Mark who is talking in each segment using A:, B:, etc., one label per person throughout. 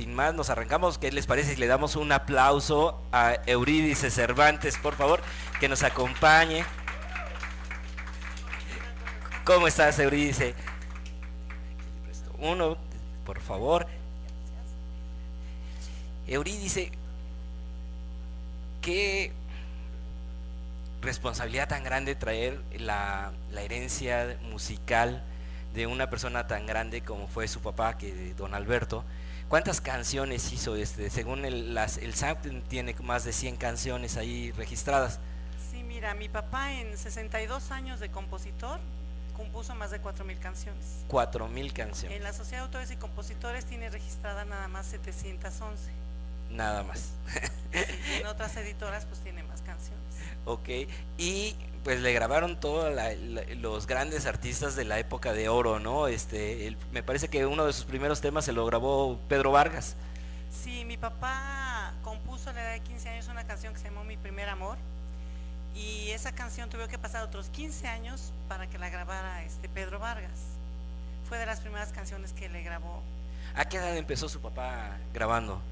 A: sin más nos arrancamos. ¿Qué les parece si le damos un aplauso a Eurídice Cervantes, por favor, que nos acompañe? ¿Cómo estás, Eurídice? Uno, por favor. Eurídice, qué responsabilidad tan grande traer la herencia musical de una persona tan grande como fue su papá, que don Alberto. ¿Cuántas canciones hizo? Según el SAP tiene más de 100 canciones ahí registradas.
B: Sí, mira, mi papá en 62 años de compositor compuso más de 4,000 canciones.
A: 4,000 canciones.
B: En la Sociedad de Autores y Compositores tiene registrada nada más 711.
A: Nada más.
B: Y en otras editoras pues tiene más canciones.
A: Ok, y pues le grabaron todos los grandes artistas de la época de oro, ¿no? Me parece que uno de sus primeros temas se lo grabó Pedro Vargas.
B: Sí, mi papá compuso a la edad de 15 años una canción que se llamó Mi Primer Amor, y esa canción tuvo que pasar otros 15 años para que la grabara Pedro Vargas. Fue de las primeras canciones que le grabó.
A: ¿A qué edad empezó su papá grabando?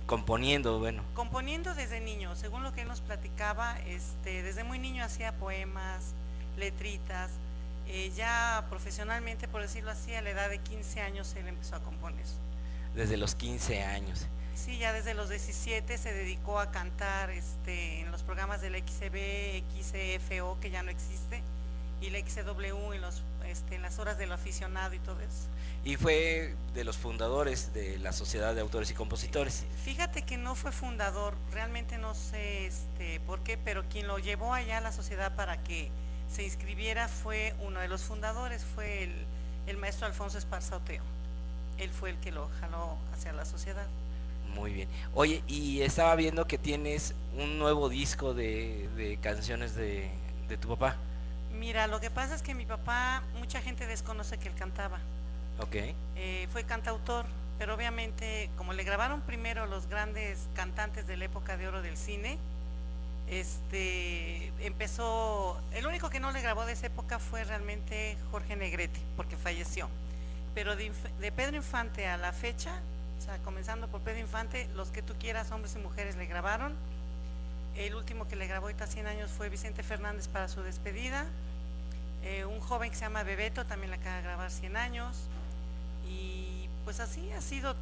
A: Componiendo, bueno.
B: Componiendo desde niño, según lo que él nos platicaba, desde muy niño hacía poemas, letritas. Ya profesionalmente, por decirlo así, a la edad de 15 años él empezó a componer.
A: Desde los 15 años.
B: Sí, ya desde los 17 se dedicó a cantar en los programas del XCB, XCFO, que ya no existe, y la XCW en las horas del aficionado y todo eso.
A: Y fue de los fundadores de la Sociedad de Autores y Compositores.
B: Fíjate que no fue fundador, realmente no sé por qué, pero quien lo llevó allá a la sociedad para que se inscribiera fue uno de los fundadores, fue el maestro Alfonso Esparza Oteo. Él fue el que lo jaló hacia la sociedad.
A: Muy bien. Oye, y estaba viendo que tienes un nuevo disco de canciones de tu papá.
B: Mira, lo que pasa es que mi papá, mucha gente desconoce que él cantaba.
A: Ok.
B: Fue cantautor, pero obviamente como le grabaron primero los grandes cantantes de la época de oro del cine, empezó, el único que no le grabó de esa época fue realmente Jorge Negrete, porque falleció. Pero de Pedro Infante a la fecha, o sea, comenzando por Pedro Infante, los que tú quieras, hombres y mujeres, le grabaron. El último que le grabó ahorita 100 años fue Vicente Fernández para su despedida. Un joven que se llama Bebeto también le acaba de grabar 100 años. Y pues así ha sido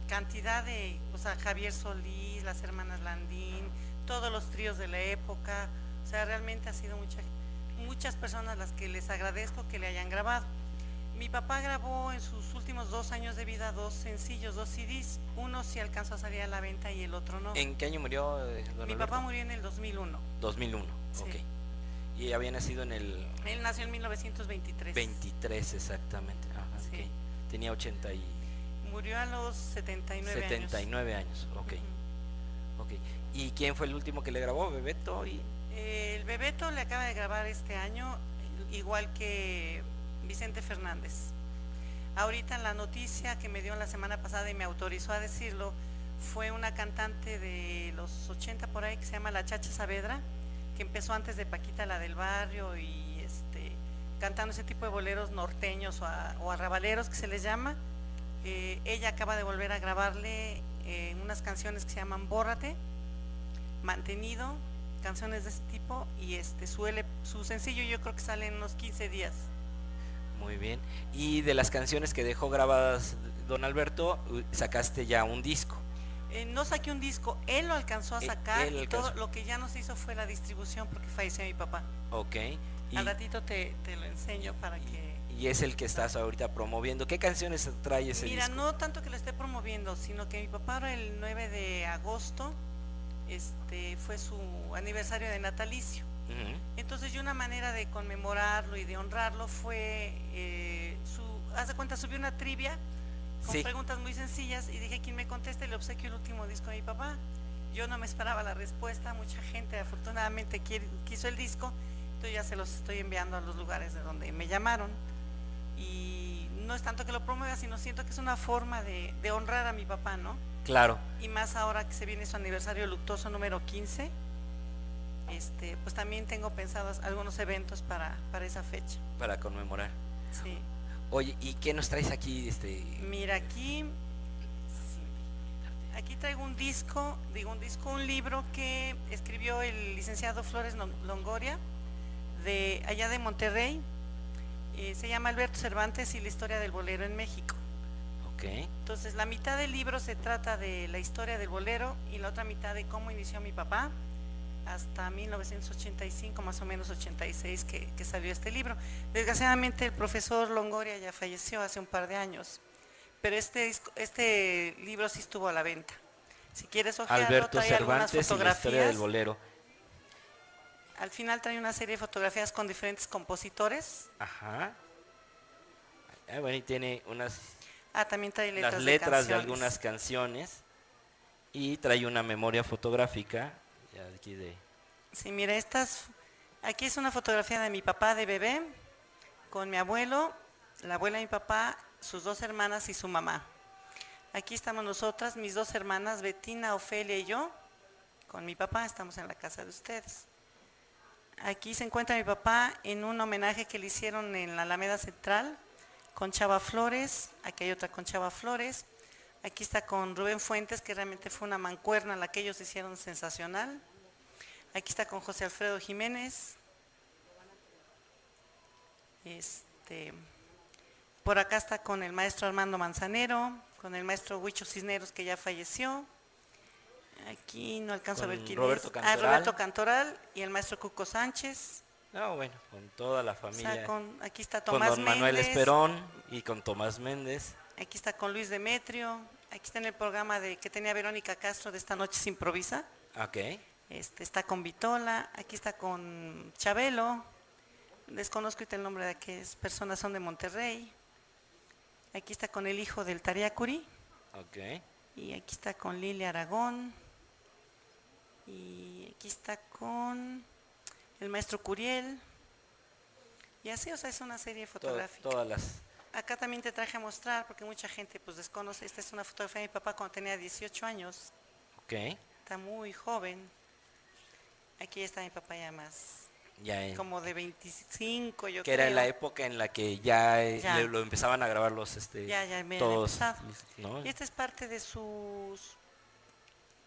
B: cantidad de, o sea, Javier Solís, las hermanas Landín, todos los tríos de la época. O sea, realmente ha sido muchas personas las que les agradezco que le hayan grabado. Mi papá grabó en sus últimos 2 años de vida 2 sencillos, 2 CDs. Uno sí alcanzó a salir a la venta y el otro no.
A: ¿En qué año murió don
B: Mi
A: Alberto?
B: papá murió en el 2001.
A: 2001, sí. Ok. Y había nacido en el...
B: Él nació en 1923.
A: 23, exactamente. Ajá,
B: sí.
A: Okay. Tenía 80 y...
B: Murió a los 79 años.
A: 79 años, ok. Okay. ¿Y quién fue el último que le grabó? ¿Bebeto?
B: El Bebeto le acaba de grabar este año, igual que Vicente Fernández. Ahorita la noticia que me dio la semana pasada y me autorizó a decirlo fue una cantante de los 80 por ahí que se llama La Chacha Saavedra, que empezó antes de Paquita la del Barrio y cantando ese tipo de boleros norteños o arrabaleros que se les llama. Ella acaba de volver a grabarle unas canciones que se llaman Bórrate, Mantenido, canciones de ese tipo, y su sencillo yo creo que sale en unos 15 días.
A: Muy bien. Y de las canciones que dejó grabadas don Alberto, sacaste ya un disco.
B: No saqué un disco, él lo alcanzó a sacar, y todo lo que ya no se hizo fue la distribución porque falleció mi papá.
A: Ok.
B: Al ratito te lo enseño para que...
A: Y es el que estás ahorita promoviendo. ¿Qué canciones trae ese disco?
B: Mira, no tanto que lo esté promoviendo, sino que mi papá ahora el 9 de agosto fue su aniversario de natalicio. Entonces yo una manera de conmemorarlo y de honrarlo fue haz de cuenta, subió una trivia con preguntas muy sencillas y dije, quien me conteste le obsequio el último disco a mi papá. Yo no me esperaba la respuesta, mucha gente afortunadamente quiso el disco, entonces ya se los estoy enviando a los lugares de donde me llamaron. Y no es tanto que lo promueva, sino siento que es una forma de honrar a mi papá, ¿no?
A: Claro.
B: Y más ahora que se viene su aniversario luctuoso número 15, pues también tengo pensados algunos eventos para esa fecha.
A: Para conmemorar.
B: Sí.
A: Oye, ¿y qué nos traes aquí?
B: Mira, aquí Aquí traigo un libro que escribió el licenciado Flores Longoria, de allá de Monterrey. Se llama Alberto Cervantes y la historia del bolero en México.
A: Ok.
B: Entonces, la mitad del libro se trata de la historia del bolero y la otra mitad de cómo inició mi papá hasta 1985, más o menos 86, que salió este libro. Desgraciadamente el profesor Longoria ya falleció hace un par de años, pero este libro sí estuvo a la venta. Si quieres ojearlo,
A: Alberto
B: trae algunas
A: Cervantes y la historia
B: fotografías.
A: del bolero.
B: Al final trae una serie de fotografías con diferentes compositores.
A: Ajá. Bueno, y tiene
B: También trae
A: las
B: letras
A: letras de
B: canciones.
A: algunas canciones y trae una memoria fotográfica. Ya aquí
B: Sí, mira, aquí es una fotografía de mi papá de bebé, con mi abuelo, la abuela de mi papá, sus dos hermanas y su mamá. Aquí estamos nosotras, mis dos hermanas, Betina, Ofelia y yo, con mi papá, estamos en la casa de ustedes. Aquí se encuentra mi papá en un homenaje que le hicieron en la Alameda Central, con Chava Flores, aquí hay otra con Chava Flores, aquí está con Rubén Fuentes, que realmente fue una mancuerna la que ellos hicieron sensacional. Aquí está con José Alfredo Jiménez. Por acá está con el maestro Armando Manzanero, con el maestro Huicho Cisneros, que ya falleció. Aquí no alcanzo a ver quién
A: Roberto
B: es.
A: Cantoral.
B: Roberto Cantoral y el maestro Cuco Sánchez.
A: No, bueno, con toda la familia.
B: Aquí está
A: Con
B: Tomás
A: don Manuel
B: Méndez.
A: Esperón y con Tomás Méndez.
B: Aquí está con Luis Demetrio. Aquí está en el programa que tenía Verónica Castro de Esta Noche Se Improvisa.
A: Ok.
B: Está con Vitola. Aquí está con Chabelo. Desconozco el nombre de aquellas personas, son de Monterrey. Aquí está con el hijo del Tariacuri.
A: Ok.
B: Y aquí está con Lilia Aragón. Y aquí está con el maestro Curiel. Y así, es una serie fotográfica.
A: Todas las...
B: Acá también te traje a mostrar, porque mucha gente pues desconoce. Esta es una fotografía de mi papá cuando tenía 18 años.
A: Ok.
B: Está muy joven. Aquí está mi papá ya más, como de 25, yo creo.
A: Que era en la época en la que ya. Lo empezaban a grabar los
B: ya me
A: todos,
B: ¿no? Y esta es parte de sus,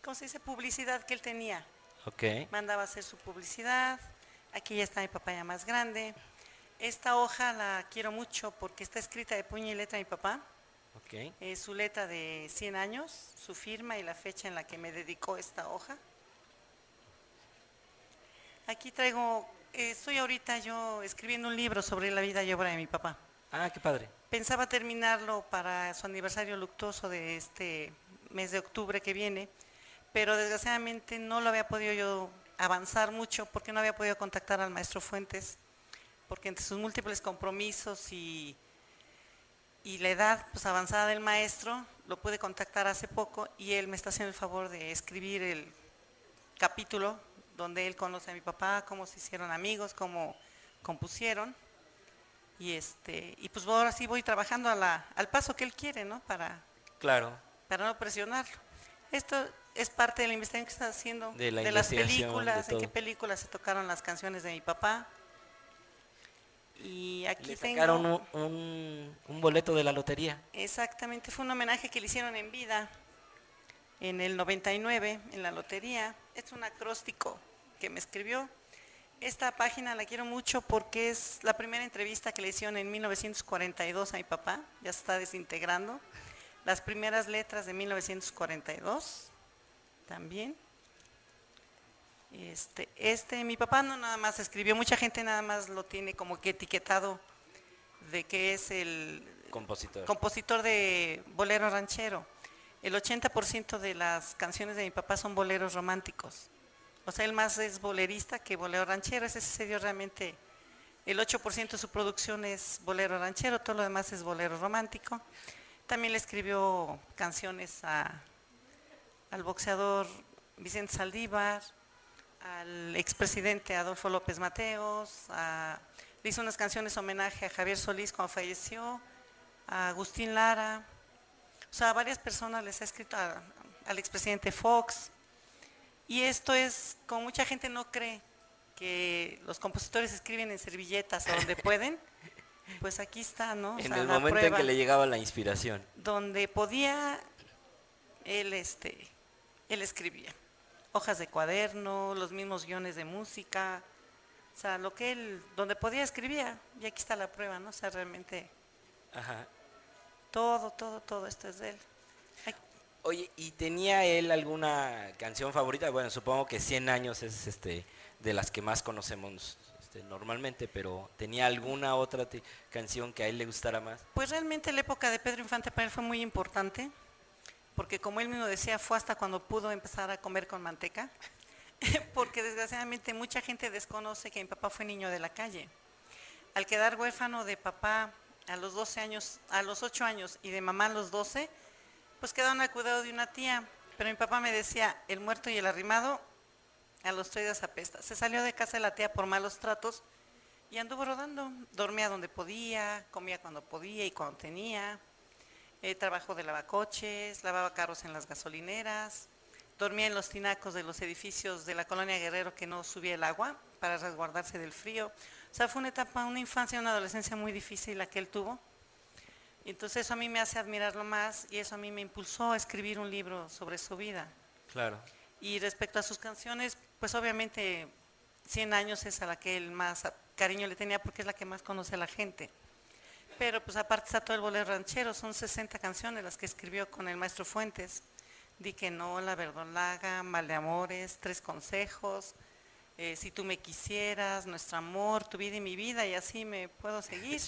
B: ¿cómo se dice? Publicidad que él tenía.
A: Ok.
B: Mandaba a hacer su publicidad. Aquí ya está mi papá ya más grande. Esta hoja la quiero mucho porque está escrita de puño y letra de mi papá.
A: Ok.
B: Es su letra de 100 años, su firma y la fecha en la que me dedicó esta hoja. Aquí estoy ahorita yo escribiendo un libro sobre la vida y obra de mi papá.
A: Qué padre.
B: Pensaba terminarlo para su aniversario luctuoso de este mes de octubre que viene, pero desgraciadamente no lo había podido yo avanzar mucho porque no había podido contactar al maestro Fuentes, porque entre sus múltiples compromisos y la edad pues avanzada del maestro, lo pude contactar hace poco y él me está haciendo el favor de escribir el capítulo donde él conoce a mi papá, cómo se hicieron amigos, cómo compusieron. Y pues ahora sí voy trabajando al paso que él quiere, ¿no? Para no presionarlo. Esto es parte de la investigación que está haciendo
A: de
B: las películas, en qué películas se tocaron las canciones de mi papá. Y aquí
A: le sacaron un boleto de la lotería.
B: Exactamente, fue un homenaje que le hicieron en vida en el 99 en la lotería. Es un acróstico que me escribió. Esta página la quiero mucho porque es la primera entrevista que le hicieron en 1942 a mi papá, ya se está desintegrando. Las primeras letras de 1942 también. Mi papá no nada más escribió, mucha gente nada más lo tiene como que etiquetado de que es el compositor de bolero ranchero. El 80% de las canciones de mi papá son boleros románticos. O sea, él más es bolerista que bolero ranchero. Ese se dio realmente, el 8% de su producción es bolero ranchero, todo lo demás es bolero romántico. También le escribió canciones al boxeador Vicente Saldívar, al expresidente Adolfo López Mateos, le hizo unas canciones homenaje a Javier Solís cuando falleció, a Agustín Lara. O sea, a varias personas les ha escrito, al expresidente Fox. Y esto es, como mucha gente no cree que los compositores escriben en servilletas o donde pueden, pues aquí está, ¿no?
A: En el momento en que le llegaba la inspiración.
B: Donde podía Él, él escribía hojas de cuaderno, los mismos guiones de música, o sea, lo que él, donde podía escribía, y aquí está la prueba, ¿no? O sea, realmente
A: Ajá.
B: todo esto es de él. Ay,
A: Oye, ¿y tenía él alguna canción favorita? Bueno, supongo que 100 años es de las que más conocemos normalmente, pero ¿tenía alguna otra canción que a él le gustara más?
B: pues realmente la época de Pedro Infante para él fue muy importante, porque como él mismo decía, fue hasta cuando pudo empezar a comer con manteca, porque desgraciadamente mucha gente desconoce que mi papá fue niño de la calle. Al quedar huérfano de papá a los 12 años, a los 8 años y de mamá a los 12, pues quedaron al cuidado de una tía. Pero mi papá me decía, el muerto y el arrimado a los 3 días apesta. Se salió de casa de la tía por malos tratos y anduvo rodando. Dormía donde podía, comía cuando podía y cuando tenía. Trabajó de lavacoches, lavaba carros en las gasolineras, dormía en los tinacos de los edificios de la colonia Guerrero que no subía el agua para resguardarse del frío. O sea, fue una etapa, una infancia, una adolescencia muy difícil la que él tuvo. Entonces eso a mí me hace admirarlo más y eso a mí me impulsó a escribir un libro sobre su vida.
A: Claro,
B: Y respecto a sus canciones, pues obviamente 100 años es a la que él más cariño le tenía porque es la que más conoce a la gente. Pero pues aparte está todo el bolero ranchero, son 60 canciones las que escribió con el maestro Fuentes. Di que no, La Verdolaga, Mal de Amores, Tres Consejos, Si tú me quisieras, Nuestro amor, Tu vida y mi vida, y así me puedo seguir.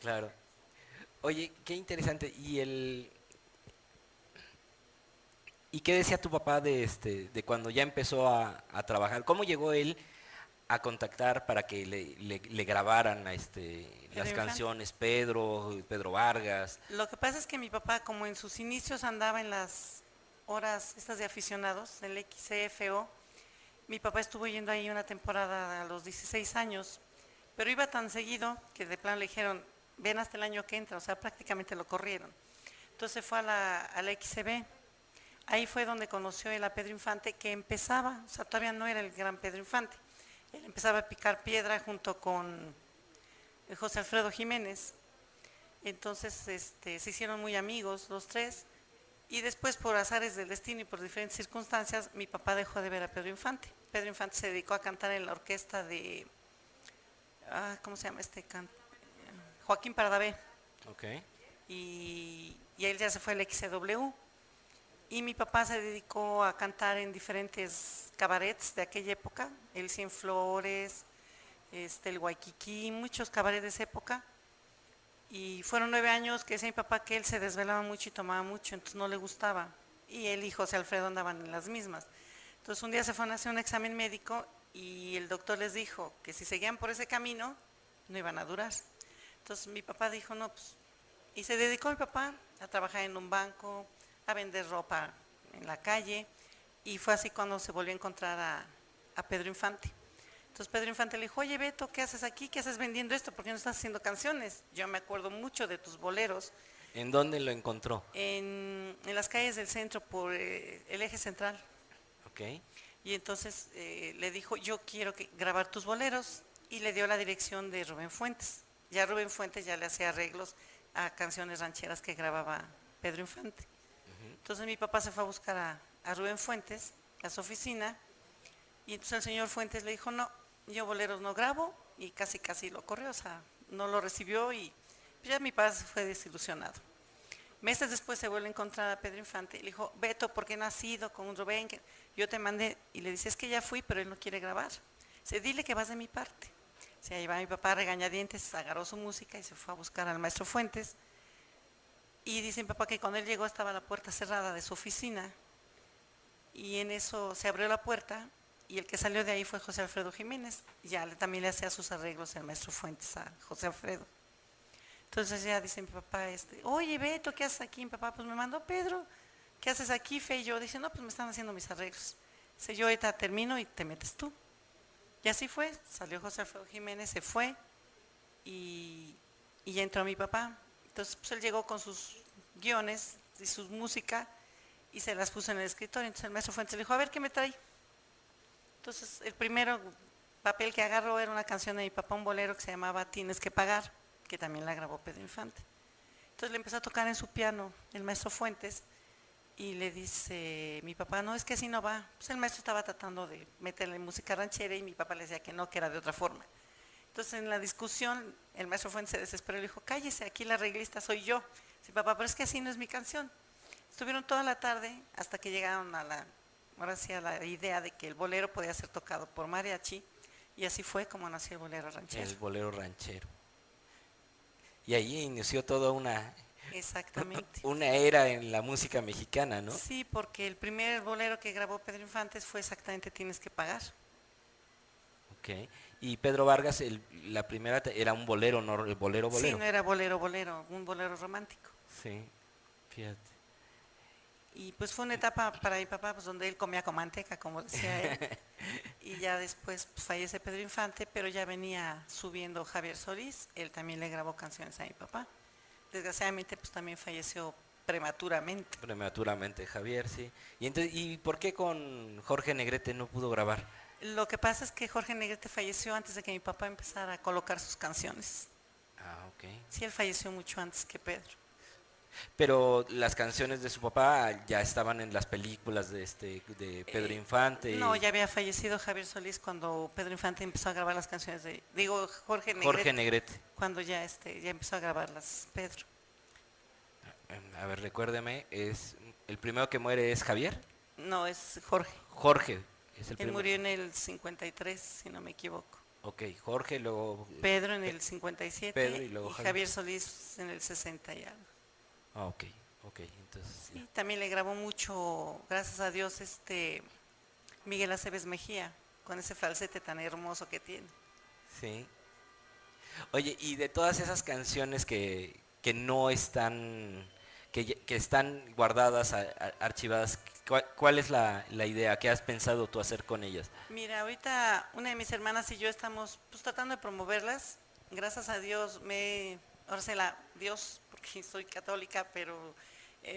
A: claro. Oye, qué interesante. ¿Y qué decía tu papá de cuando ya empezó a trabajar? ¿Cómo llegó él a contactar para que le grabaran las
B: Pedro Infante.
A: canciones Pedro Vargas?
B: Lo que pasa es que mi papá, como en sus inicios andaba en las horas estas de aficionados, el XCFO, mi papá estuvo yendo ahí una temporada a los 16 años, pero iba tan seguido que de plano le dijeron, ven hasta el año que entra, o sea, prácticamente lo corrieron. Entonces fue a la XCB, ahí fue donde conoció él a Pedro Infante, que empezaba, o sea, todavía no era el gran Pedro Infante, él empezaba a picar piedra junto con José Alfredo Jiménez. Entonces se hicieron muy amigos los tres y después por azares del destino y por diferentes circunstancias mi papá dejó de ver a Pedro Infante. Pedro Infante se dedicó a cantar en la orquesta de, ¿cómo se llama Joaquín Pardavé.
A: Ok,
B: Y él ya se fue al XCW. Y mi papá se dedicó a cantar en diferentes cabarets de aquella época, el Cienflores, el Waikiki, muchos cabarets de esa época. Y fueron 9 años que decía mi papá que él se desvelaba mucho y tomaba mucho, entonces no le gustaba. Y él y José Alfredo andaban en las mismas. Entonces un día se fueron a hacer un examen médico y el doctor les dijo que si seguían por ese camino no iban a durar. Entonces mi papá dijo, no, pues, y se dedicó mi papá a trabajar en un banco, a vender ropa en la calle, y fue así cuando se volvió a encontrar a Pedro Infante. Entonces Pedro Infante le dijo, oye Beto, ¿qué haces aquí? ¿Qué haces vendiendo esto? ¿Por qué no estás haciendo canciones? Yo me acuerdo mucho de tus boleros
A: ¿en dónde lo encontró?
B: en las calles del centro por el eje central.
A: Ok,
B: Y entonces le dijo, yo quiero grabar tus boleros, y le dio la dirección de Rubén Fuentes. Ya Rubén Fuentes ya le hacía arreglos a canciones rancheras que grababa Pedro Infante. Entonces mi papá se fue a buscar a Rubén Fuentes a su oficina y entonces el señor Fuentes le dijo, no, yo boleros no grabo, y casi lo corrió, o sea, no lo recibió y ya mi papá se fue desilusionado. Meses después se vuelve a encontrar a Pedro Infante y le dijo, Beto, ¿por qué no has ido con un Rubén? Yo te mandé, y le dice, es que ya fui, pero él no quiere grabar. Dice, dile que vas de mi parte. Se lleva a mi papá a regañadientes, agarró su música y se fue a buscar al maestro Fuentes. Y dice mi papá que cuando él llegó estaba la puerta cerrada de su oficina y en eso se abrió la puerta y el que salió de ahí fue José Alfredo Jiménez. Ya también le hacía sus arreglos el maestro Fuentes a José Alfredo. Entonces ya dice mi papá, oye Beto, ¿qué haces aquí? Mi papá, pues me mandó Pedro, ¿qué haces aquí, Fe? Y yo dice, no, pues me están haciendo mis arreglos. Dice, yo ahorita termino y te metes tú. Y así fue, salió José Alfredo Jiménez, se fue y ya entró mi papá. Entonces pues él llegó con sus guiones y su música y se las puso en el escritorio. Entonces el maestro Fuentes le dijo, a ver qué me trae. Entonces el primero papel que agarró era una canción de mi papá, un bolero que se llamaba Tienes que pagar, que también la grabó Pedro Infante. Entonces le empezó a tocar en su piano el maestro Fuentes y le dice mi papá, no, es que así no va. Pues el maestro estaba tratando de meterle música ranchera y mi papá le decía que no, que era de otra forma. Entonces en la discusión el maestro Fuentes se desesperó y le dijo, cállese, aquí la arreglista soy yo. Dice, papá, pero es que así no es mi canción. Estuvieron toda la tarde hasta que llegaron ahora sí a la idea de que el bolero podía ser tocado por mariachi, y así fue como nació el bolero ranchero.
A: El bolero ranchero. Y ahí inició toda
B: Exactamente.
A: una era en la música mexicana, ¿no?
B: Sí, porque el primer bolero que grabó Pedro Infante fue exactamente Tienes que pagar.
A: Ok. Y Pedro Vargas, la primera era un bolero, no bolero,
B: Sí,
A: bolero.
B: no era bolero, bolero, un bolero romántico.
A: Sí, fíjate.
B: Y pues fue una etapa para mi papá, pues donde él comía con manteca, como decía él. Y ya después pues, fallece Pedro Infante, pero ya venía subiendo Javier Solís, él también le grabó canciones a mi papá. Desgraciadamente pues también falleció prematuramente.
A: Prematuramente, Javier, sí. Y entonces, ¿y por qué con Jorge Negrete no pudo grabar?
B: Lo que pasa es que Jorge Negrete falleció antes de que mi papá empezara a colocar sus canciones.
A: Ah, ok.
B: Sí, él falleció mucho antes que Pedro.
A: Pero las canciones de su papá ya estaban en las películas de Pedro Infante.
B: No, ya había fallecido Javier Solís cuando Pedro Infante empezó a grabar las canciones de, digo, Jorge Negrete,
A: Jorge Negrete.
B: cuando ya empezó a grabarlas Pedro.
A: A ver, recuérdeme, el primero que muere es Javier.
B: No, es Jorge.
A: Jorge es el
B: Él
A: primero.
B: murió en el 53, si no me equivoco.
A: Ok, Jorge, luego
B: Pedro en el 57
A: Pedro y luego Javier.
B: Javier Solís en el 60 y algo.
A: Ah, ok, entonces
B: Sí, también le grabó mucho, gracias a Dios, Miguel Aceves Mejía, con ese falsete tan hermoso que tiene.
A: sí. Oye, y de todas esas canciones que no están, que están guardadas, archivadas, ¿cuál es la idea? ¿Qué has pensado tú hacer con ellas?
B: Mira, ahorita una de mis hermanas y yo estamos pues, tratando de promoverlas. Gracias a Dios ahora sé Dios, porque soy católica, pero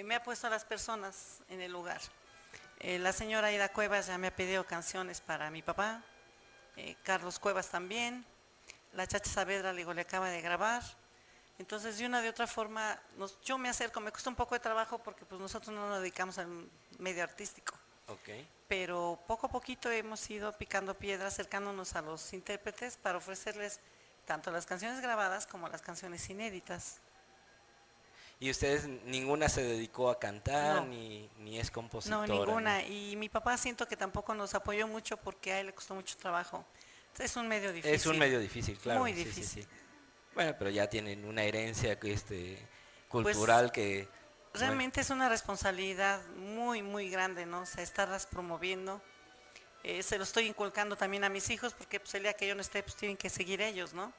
B: me ha puesto a las personas en el lugar. La señora Aida Cuevas ya me ha pedido canciones para mi papá, Carlos Cuevas también, la Chacha Saavedra le acaba de grabar. Entonces, de una de otra forma, yo me acerco, me cuesta un poco de trabajo porque pues nosotros no nos dedicamos al medio artístico.
A: Ok.
B: Pero poco a poquito hemos ido picando piedra, acercándonos a los intérpretes para ofrecerles tanto las canciones grabadas como las canciones inéditas.
A: ¿Y ustedes ninguna se dedicó a cantar
B: No.
A: ni es
B: No,
A: compositora?
B: ninguna. Y mi papá siento que tampoco nos apoyó mucho porque a él le costó mucho trabajo. Es un medio difícil.
A: Es un medio difícil, claro.
B: Muy
A: sí,
B: difícil.
A: sí. Bueno, pero ya tienen una herencia cultural que...
B: Realmente es una responsabilidad muy, muy grande, ¿no? O sea, estarlas promoviendo. Se lo estoy inculcando también a mis hijos porque pues, el día que yo no esté, pues tienen que seguir ellos, ¿no?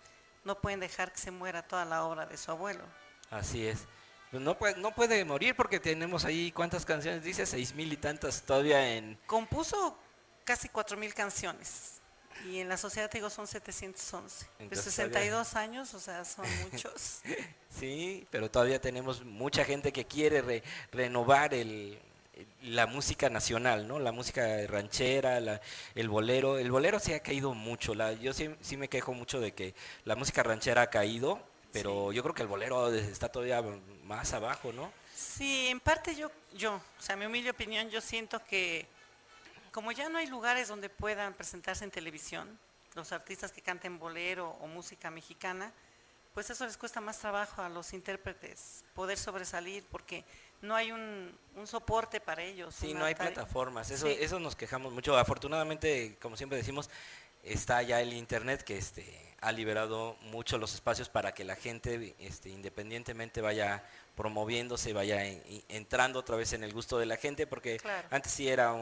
B: No pueden dejar que se muera toda la obra de su abuelo.
A: Así es. Pues no puede morir porque tenemos ahí, ¿cuántas canciones? Dice 6,000 y tantas todavía en...
B: Compuso casi 4,000 canciones y en la sociedad, te digo, son 711. De
A: Entonces,
B: 62 años, o sea, son muchos.
A: Sí, pero todavía tenemos mucha gente que quiere renovar la música nacional, ¿no? La música ranchera, el bolero. El bolero se ha caído mucho. Yo sí me quejo mucho de que la música ranchera ha caído, pero
B: Sí.
A: yo creo que el bolero está todavía más abajo, ¿no?
B: Sí, en parte o sea, mi humilde opinión, yo siento que como ya no hay lugares donde puedan presentarse en televisión, los artistas que canten bolero o música mexicana, pues eso les cuesta más trabajo a los intérpretes poder sobresalir porque no hay un soporte para ellos.
A: Sí, no hay plataformas,
B: Sí.
A: eso nos quejamos mucho. Afortunadamente, como siempre decimos, está ya el internet que ha liberado mucho los espacios para que la gente independientemente vaya promoviéndose, vaya entrando otra vez en el gusto de la gente, porque
B: Claro.
A: antes sí era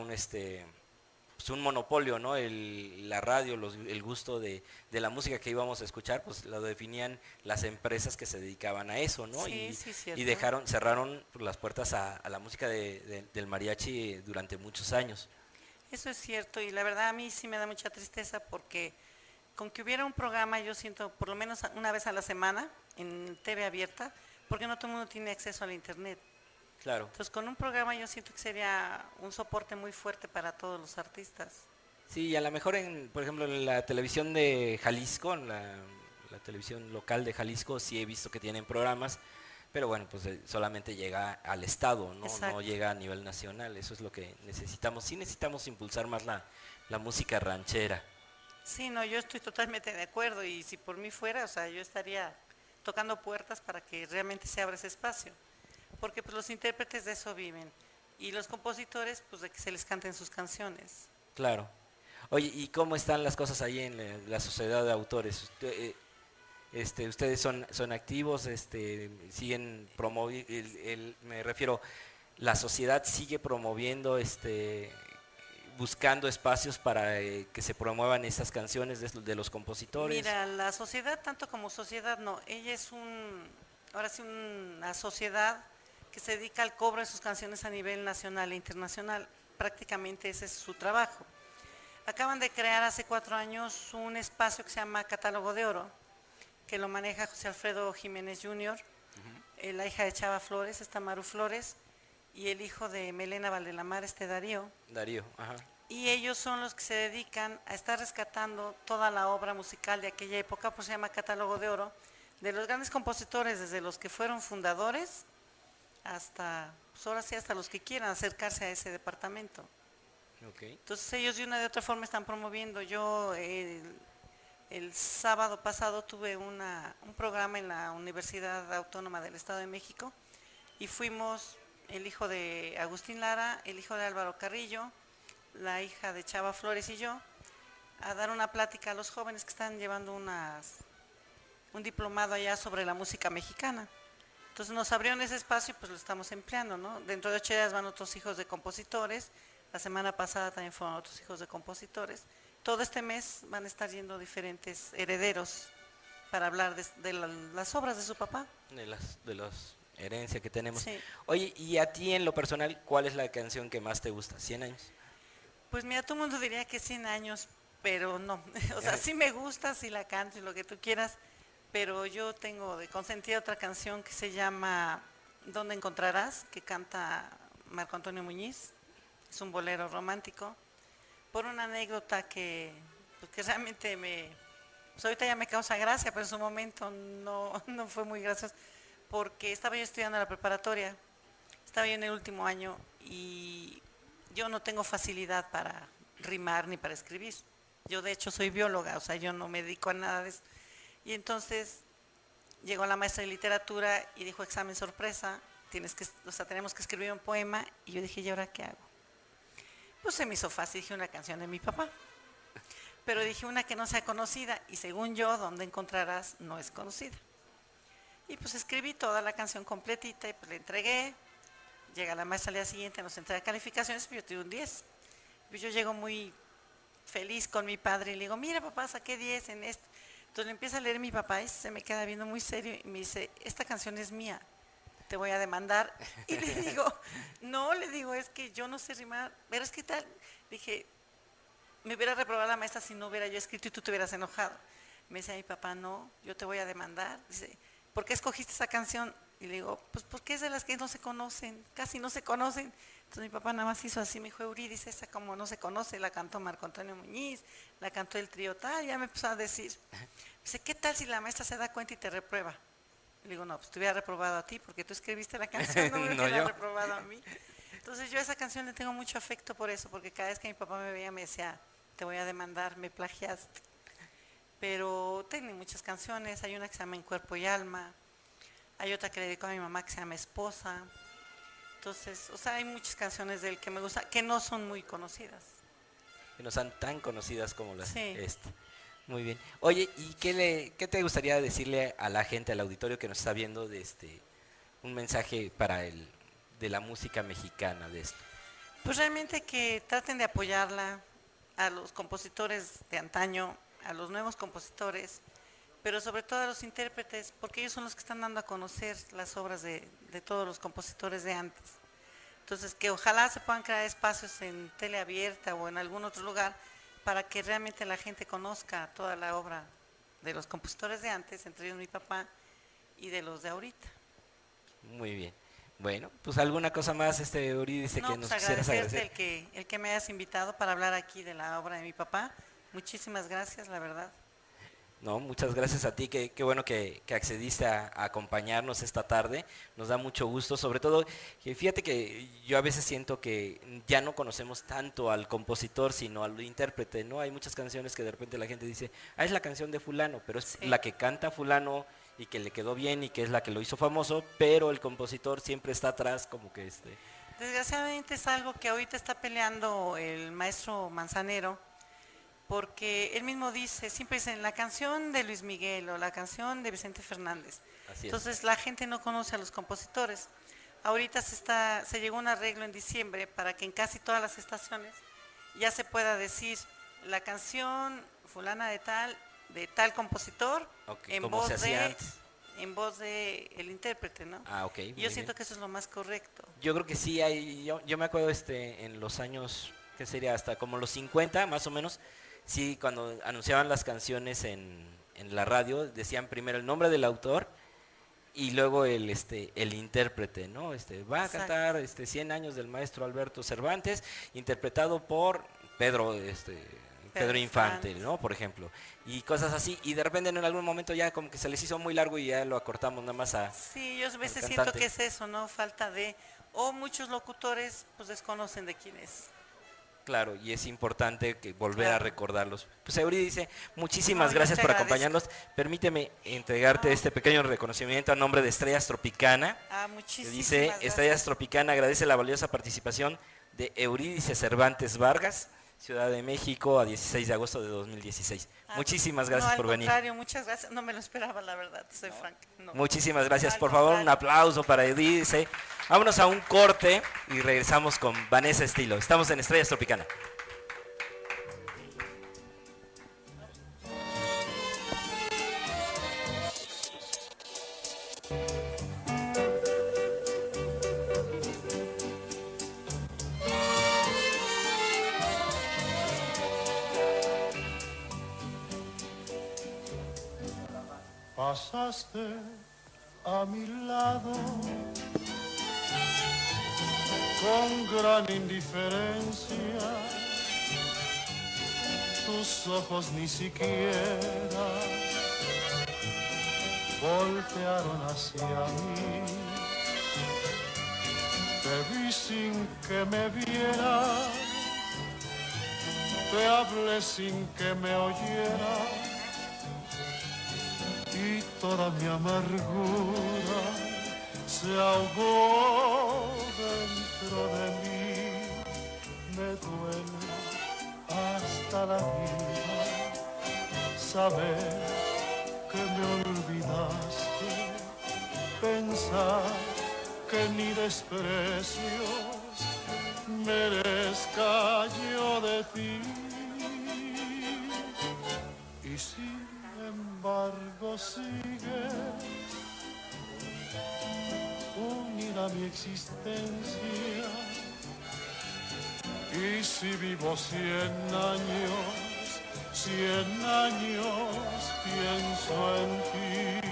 A: pues un monopolio, ¿no? La radio, el gusto de la música que íbamos a escuchar, pues lo definían las empresas que se dedicaban a eso, ¿no?
B: Sí, sí, cierto.
A: Y cerraron las puertas a la música del mariachi durante muchos años.
B: Eso es cierto y la verdad a mí sí me da mucha tristeza porque con que hubiera un programa, yo siento por lo menos una vez a la semana en TV abierta, porque no todo el mundo tiene acceso al internet.
A: Claro.
B: Entonces con un programa yo siento que sería un soporte muy fuerte para todos los artistas.
A: Sí, y a lo mejor por ejemplo, en la televisión de Jalisco, en la televisión local de Jalisco, sí he visto que tienen programas, Pero bueno, pues solamente llega al estado, ¿no? No
B: Exacto.
A: llega a nivel nacional. Eso es lo que necesitamos. Sí necesitamos impulsar más la música ranchera.
B: Sí, no, yo estoy totalmente de acuerdo y si por mí fuera, o sea, yo estaría tocando puertas para que realmente se abra ese espacio, porque pues los intérpretes de eso viven y los compositores pues de que se les canten sus canciones.
A: Claro. Oye, ¿y cómo están las cosas ahí en la sociedad de autores? Ustedes son activos, siguen promoviendo, me refiero, la sociedad sigue promoviendo, buscando espacios para que se promuevan esas canciones de los compositores.
B: Mira, la sociedad, tanto como sociedad, no, ella es ahora sí, una sociedad que se dedica al cobro de sus canciones a nivel nacional e internacional, prácticamente ese es su trabajo. Acaban de crear hace 4 años un espacio que se llama Catálogo de Oro, que lo maneja José Alfredo Jiménez Jr., la hija de Chava Flores, está Maru Flores, y el hijo de Melena Valdelamar, Darío.
A: Darío, ajá.
B: Y ellos son los que se dedican a estar rescatando toda la obra musical de aquella época, pues se llama Catálogo de Oro, de los grandes compositores, desde los que fueron fundadores hasta, pues ahora sí, hasta los que quieran acercarse a ese departamento.
A: Okay.
B: Entonces ellos de una de otra forma están promoviendo. Yo el sábado pasado tuve un programa en la Universidad Autónoma del Estado de México y fuimos el hijo de Agustín Lara, el hijo de Álvaro Carrillo, la hija de Chava Flores y yo, a dar una plática a los jóvenes que están llevando un diplomado allá sobre la música mexicana. Entonces nos abrieron ese espacio y pues lo estamos empleando, ¿no? Dentro de 8 días van otros hijos de compositores, la semana pasada también fueron otros hijos de compositores. Todo este mes van a estar yendo diferentes herederos para hablar de las obras de su papá.
A: De las herencias que tenemos.
B: Sí.
A: Oye, y a ti en lo personal, ¿cuál es la canción que más te gusta? ¿100 años?
B: Pues mira, todo el mundo diría que 100 años, pero no. O sea, sí me gusta, sí la canto y lo que tú quieras, pero yo tengo de consentida otra canción que se llama ¿Dónde encontrarás?, que canta Marco Antonio Muñiz. Es un bolero romántico, por una anécdota pues que realmente pues ahorita ya me causa gracia, pero en su momento no fue muy gracioso, porque estaba yo estudiando la preparatoria, estaba yo en el último año y yo no tengo facilidad para rimar ni para escribir. Yo de hecho soy bióloga, o sea, yo no me dedico a nada de eso. Y entonces llegó la maestra de literatura y dijo examen sorpresa, tenemos que escribir un poema, y yo dije, ¿y ahora qué hago? Pues se me hizo fácil, dije una canción de mi papá, pero dije una que no sea conocida, y según yo, ¿Dónde encontrarás?, no es conocida. Y pues escribí toda la canción completita y pues le entregué. Llega la maestra al día siguiente, nos entrega calificaciones, pero yo tuve un 10. Pues yo llego muy feliz con mi padre y le digo, mira papá, saqué 10 en esto. Entonces le empieza a leer mi papá y se me queda viendo muy serio y me dice, esta canción es mía, te voy a demandar. Y le digo, no, le digo, es que yo no sé rimar, pero es que tal, dije, me hubiera reprobado la maestra si no hubiera yo escrito y tú te hubieras enojado. Me dice mi papá, no, yo te voy a demandar. Dice, ¿por qué escogiste esa canción? Y le digo, pues porque es de las que no se conocen, casi no se conocen. Entonces mi papá nada más hizo así, me dijo, Euridice, esa como no se conoce, la cantó Marco Antonio Muñiz, la cantó el trío tal, ya me empezó a decir. Dice, ¿qué tal si la maestra se da cuenta y te reprueba? Le digo, no, pues te hubiera reprobado a ti, porque tú escribiste la canción, no me
A: No,
B: hubiera
A: yo.
B: reprobado a mí. Entonces yo a esa canción le tengo mucho afecto por eso, porque cada vez que mi papá me veía me decía, te voy a demandar, me plagiaste. Pero tengo muchas canciones, hay una que se llama En Cuerpo y Alma, hay otra que le dedico a mi mamá que se llama Esposa. Entonces, o sea, hay muchas canciones de él que me gustan, que no son muy conocidas.
A: Que no sean tan conocidas como las
B: Sí.
A: esta. Muy bien. Oye, ¿y qué te gustaría decirle a la gente, al auditorio que nos está viendo, un mensaje de la música mexicana de esto?
B: Pues realmente que traten de apoyarla a los compositores de antaño, a los nuevos compositores, pero sobre todo a los intérpretes, porque ellos son los que están dando a conocer las obras de todos los compositores de antes. Entonces, que ojalá se puedan crear espacios en tele abierta o en algún otro lugar para que realmente la gente conozca toda la obra de los compositores de antes, entre ellos mi papá, y de los de ahorita.
A: Muy bien. Bueno, pues alguna cosa más, Eurídice,
B: No,
A: que
B: pues
A: nos quisieras
B: agradecerte
A: agradecer.
B: el que me hayas invitado para hablar aquí de la obra de mi papá. Muchísimas gracias, la verdad.
A: No, muchas gracias a ti, qué bueno que accediste a acompañarnos esta tarde, nos da mucho gusto, sobre todo que fíjate que yo a veces siento que ya no conocemos tanto al compositor, sino al intérprete, ¿no? Hay muchas canciones que de repente la gente dice, ah, es la canción de fulano, pero es
B: Sí.
A: la que canta fulano y que le quedó bien y que es la que lo hizo famoso, pero el compositor siempre está atrás como que
B: Desgraciadamente es algo que ahorita está peleando el maestro Manzanero, porque él mismo dice, siempre dice, la canción de Luis Miguel o la canción de Vicente Fernández.
A: así es.
B: Entonces la gente no conoce a los compositores. Ahorita se llegó a un arreglo en diciembre para que en casi todas las estaciones ya se pueda decir la canción fulana de tal compositor,
A: Ok,
B: en
A: como se
B: voz
A: hacía
B: de,
A: antes.
B: en voz de el intérprete, ¿no?
A: Ah, ok,
B: Y
A: muy
B: yo
A: bien.
B: siento que eso es lo más correcto.
A: Yo creo que sí hay, yo me acuerdo en los años, ¿qué sería? Hasta como los 50 más o menos, sí, cuando anunciaban las canciones en la radio, decían primero el nombre del autor y luego el intérprete, ¿no? Va a
B: Exacto.
A: cantar 100 años del maestro Alberto Cervantes, interpretado por Pedro,
B: Pedro
A: Pedro Infante,
B: Infante.
A: ¿no? Por ejemplo, y cosas así, y de repente en algún momento ya como que se les hizo muy largo y ya lo acortamos nada más
B: Sí, yo a
A: al
B: veces siento
A: cantante.
B: que es eso, ¿no? Falta de, o muchos locutores pues desconocen de quién es.
A: Claro, y es importante que volver a
B: Claro.
A: recordarlos. Pues Euridice,
B: No,
A: muchísimas
B: yo
A: gracias
B: te
A: por
B: agradezco.
A: acompañarnos. Permíteme entregarte
B: No,
A: este pequeño reconocimiento a nombre de Estrellas Tropicana. Que dice,
B: muchísimas
A: Estrellas
B: gracias.
A: Tropicana agradece la valiosa participación de Eurídice Cervantes Vargas, Ciudad de México, a 16 de agosto de 2016.
B: Ah,
A: Muchísimas
B: no,
A: gracias
B: al
A: por venir.
B: contrario, muchas gracias. No me lo esperaba, la verdad, soy franca. No,
A: Muchísimas gracias.
B: al
A: Por favor, un
B: contrario.
A: aplauso para Eurídice. Vámonos a un corte y regresamos con Vanessa Estilo. Estamos en Estrellas Tropicana.
C: Pasaste a mi lado con gran indiferencia, tus ojos ni siquiera voltearon hacia mí. Te vi sin que me vieras, te hablé sin que me oyeras, y toda mi amargura se ahogó dentro de mí. Me duele hasta la vida saber que me olvidaste, pensar que ni desprecios merezca yo de ti. Y sin embargo sigue unida mi existencia. Y si vivo 100 años pienso en ti.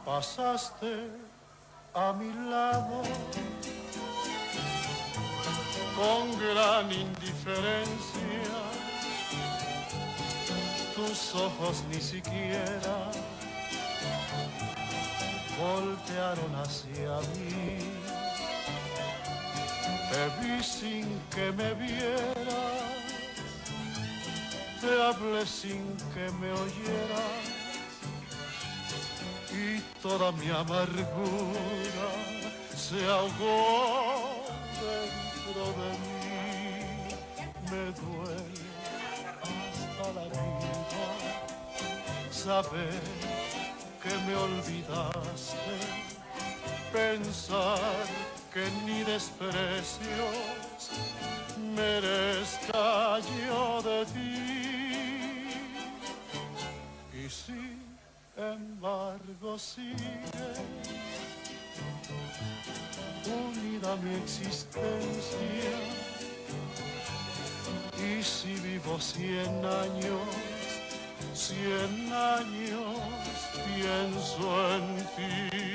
C: Pasaste a mi lado con gran indiferencia, tus ojos ni siquiera voltearon hacia mí. Te vi sin que me vieras, te hablé sin que me oyeras, y toda mi amargura se ahogó dentro de mí. Me duele hasta la vida saber que me olvidaste, pensar que ni desprecios merezca yo de ti. Y sin embargo sigue unida a mi existencia. Y si vivo 100 años, 100 años pienso en ti.